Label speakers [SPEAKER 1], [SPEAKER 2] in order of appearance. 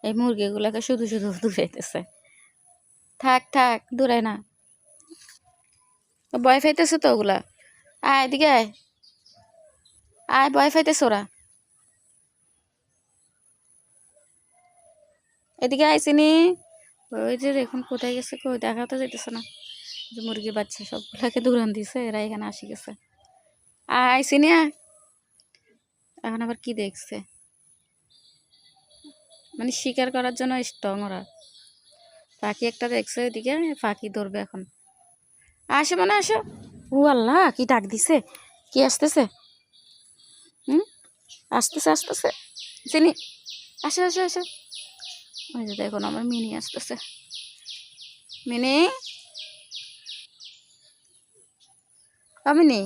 [SPEAKER 1] এই মুরগিগুলোকে শুধু শুধু দূরাইতেছে। থাক থাক, দূরাই না, ভয় পাইতেছে তো ওগুলা। আয় এদিকে আয়, আয়, ভয় পাইতেছে ওরা। এদিকে আইসিনি। ওই যে এখন কোথায় গেছে, কই দেখা তো যাইতেছে না। যে মুরগির বাচ্চা সবগুলাকে দূরান দিছে, এরা এখানে আসি গেছে। আইসিনি। এখন আবার কি দেখছে, মানে শিকার করার জন্য স্ট্রং ওরা। পাখি একটা দেখছে ওইদিকে, পাখি ধরবে এখন। আসো মানে আসো। ও আল্লাহ, কি ডাক দিছে, কি আসতেছে? হুম, আসতেছে আসতেছে, চিনি। আসো আসো আসো। ওই যে দেখুন আমার মিনি আসতেছে। Mini, mini.